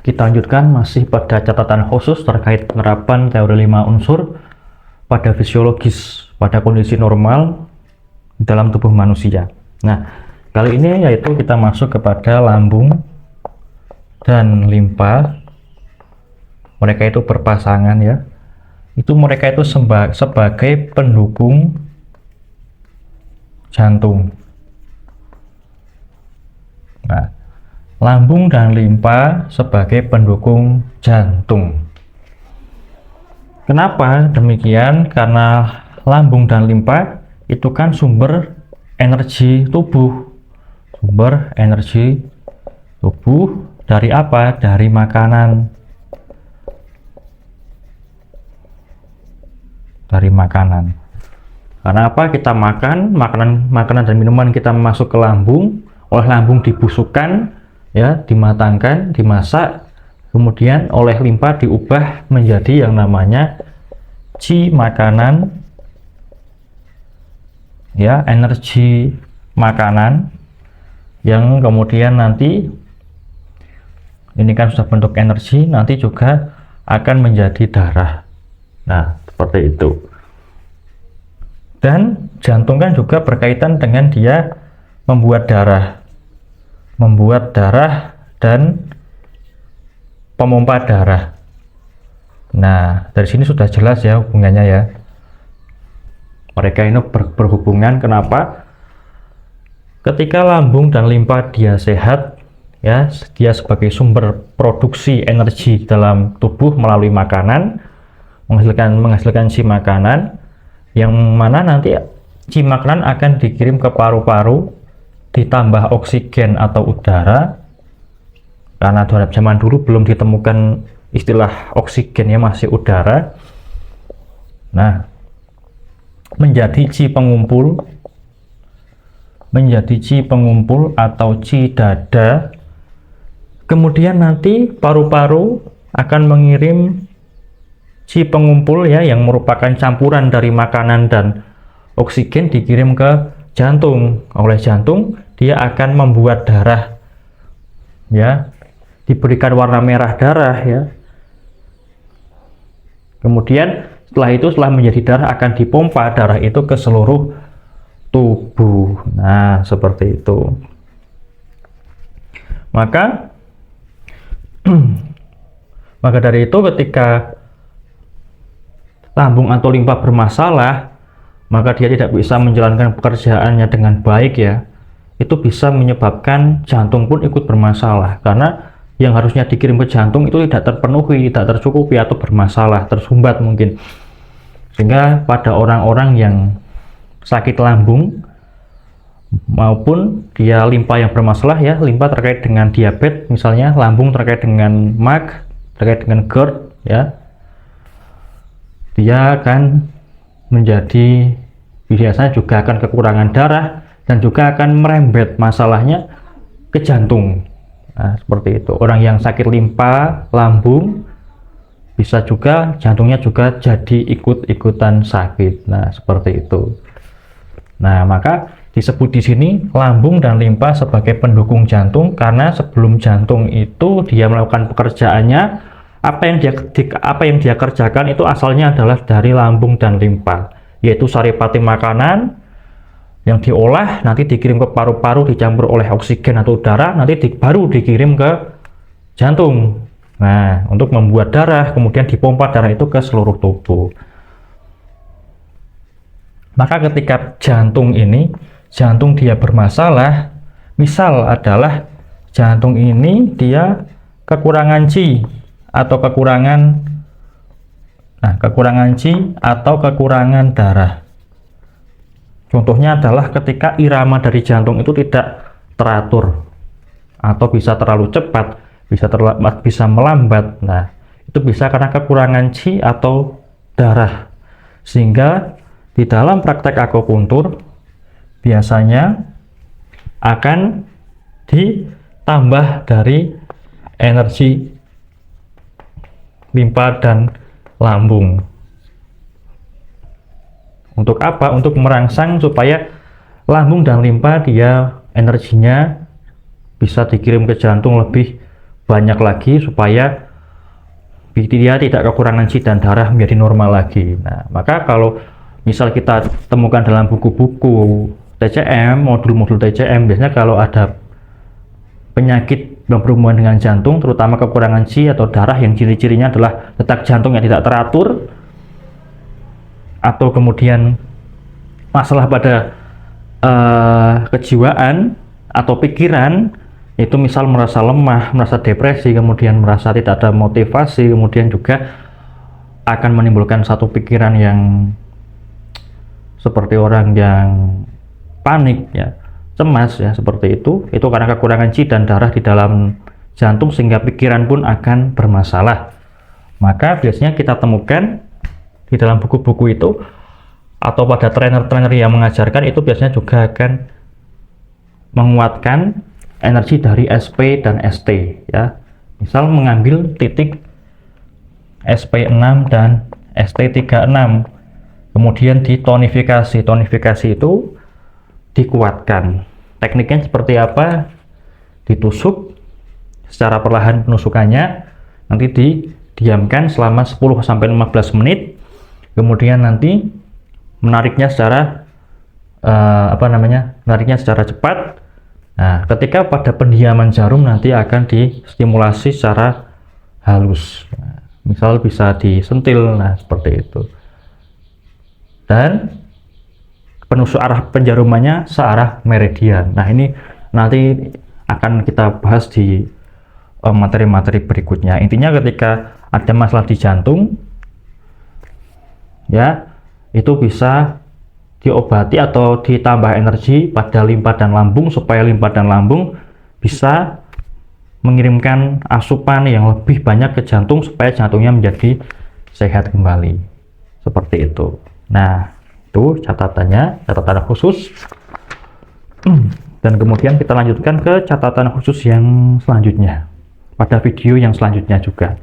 kita lanjutkan masih pada catatan khusus terkait penerapan teori 5 unsur pada fisiologis pada kondisi normal dalam tubuh manusia. Nah, kali ini yaitu kita masuk kepada lambung dan limpa. Mereka itu berpasangan ya. Itu mereka itu sebagai pendukung jantung. Nah, lambung dan limpa sebagai pendukung jantung. Kenapa demikian? Karena lambung dan limpa itu kan sumber energi tubuh. Sumber energi tubuh dari apa? Dari makanan. Dari makanan. Karena apa? Kita makan, makanan dan minuman kita masuk ke lambung, oleh lambung dibusukkan, ya, dimatangkan, dimasak, kemudian oleh limpa diubah menjadi yang namanya qi makanan, ya, energi makanan, yang kemudian nanti ini kan sudah bentuk energi, nanti juga akan menjadi darah. Nah, seperti itu. Dan jantung kan juga berkaitan dengan dia membuat darah dan pemompa darah. Nah, dari sini sudah jelas ya hubungannya ya. Mereka ini berhubungan. Kenapa? Ketika lambung dan limpa dia sehat, ya, dia sebagai sumber produksi energi dalam tubuh melalui makanan, menghasilkan qi makanan, yang mana nanti qi makanan akan dikirim ke paru-paru, ditambah oksigen atau udara, karena zaman dulu belum ditemukan istilah oksigen ya, masih udara. Nah, menjadi qi pengumpul atau qi dada. Kemudian nanti paru-paru akan mengirim qi pengumpul ya, yang merupakan campuran dari makanan dan oksigen dikirim ke jantung. Oleh jantung dia akan membuat darah ya, diberikan warna merah darah ya. Kemudian setelah menjadi darah akan dipompa darah itu ke seluruh tubuh. Nah, seperti itu. Maka dari itu ketika lambung atau limpa bermasalah, maka dia tidak bisa menjalankan pekerjaannya dengan baik ya. Itu bisa menyebabkan jantung pun ikut bermasalah, karena yang harusnya dikirim ke jantung itu tidak terpenuhi, tidak tercukupi, atau bermasalah, tersumbat mungkin. Sehingga pada orang-orang yang sakit lambung maupun dia limpa yang bermasalah ya, limpa terkait dengan diabetes misalnya, lambung terkait dengan MAG, terkait dengan GERD ya, dia akan menjadi, biasanya juga akan kekurangan darah dan juga akan merembet masalahnya ke jantung. Nah, seperti itu. Orang yang sakit limpa lambung bisa juga jantungnya juga jadi ikut-ikutan sakit. Nah, seperti itu. Nah, maka disebut di sini lambung dan limpa sebagai pendukung jantung, karena sebelum jantung itu dia melakukan pekerjaannya, apa yang dia kerjakan itu asalnya adalah dari lambung dan limpa, yaitu saripati makanan yang diolah, nanti dikirim ke paru-paru, dicampur oleh oksigen atau udara, nanti baru dikirim ke jantung. Nah, untuk membuat darah, kemudian dipompa darah itu ke seluruh tubuh. Maka ketika jantung dia bermasalah, misal adalah jantung ini dia kekurangan qi atau kekurangan qi atau kekurangan darah. Contohnya adalah ketika irama dari jantung itu tidak teratur, atau bisa terlalu cepat, bisa melambat. Nah, itu bisa karena kekurangan qi atau darah. Sehingga di dalam praktek akupuntur biasanya akan ditambah dari energi limpa dan lambung. Untuk apa? Untuk merangsang supaya lambung dan limpa dia energinya bisa dikirim ke jantung lebih banyak lagi supaya dia tidak kekurangan C dan darah menjadi normal lagi. Nah, maka kalau misal kita temukan dalam buku-buku TCM, modul-modul TCM, biasanya kalau ada penyakit yang berhubungan dengan jantung, terutama kekurangan C atau darah yang ciri-cirinya adalah detak jantung yang tidak teratur, atau kemudian masalah pada kejiwaan atau pikiran, itu misal merasa lemah, merasa depresi, kemudian merasa tidak ada motivasi, kemudian juga akan menimbulkan satu pikiran yang seperti orang yang panik ya, cemas ya, seperti itu karena kekurangan C dan darah di dalam jantung, sehingga pikiran pun akan bermasalah. Maka biasanya kita temukan di dalam buku-buku itu atau pada trainer-trainer yang mengajarkan itu biasanya juga akan menguatkan energi dari SP dan ST ya. Misal mengambil titik SP6 dan ST36, kemudian ditonifikasi. Tonifikasi itu dikuatkan. Tekniknya seperti apa? Ditusuk secara perlahan penusukannya, nanti didiamkan selama 10-15 menit, kemudian nanti menariknya secara menariknya secara cepat. Nah, ketika pada pendiaman jarum nanti akan distimulasi secara halus. Nah, misal bisa disentil, nah seperti itu. Dan penusuk arah penjarumannya searah meridian. Nah, ini nanti akan kita bahas di materi-materi berikutnya. Intinya ketika ada masalah di jantung, ya, itu bisa diobati atau ditambah energi pada limpa dan lambung supaya limpa dan lambung bisa mengirimkan asupan yang lebih banyak ke jantung supaya jantungnya menjadi sehat kembali. Seperti itu. Nah, itu catatannya, catatan khusus. Dan kemudian kita lanjutkan ke catatan khusus yang selanjutnya pada video yang selanjutnya juga.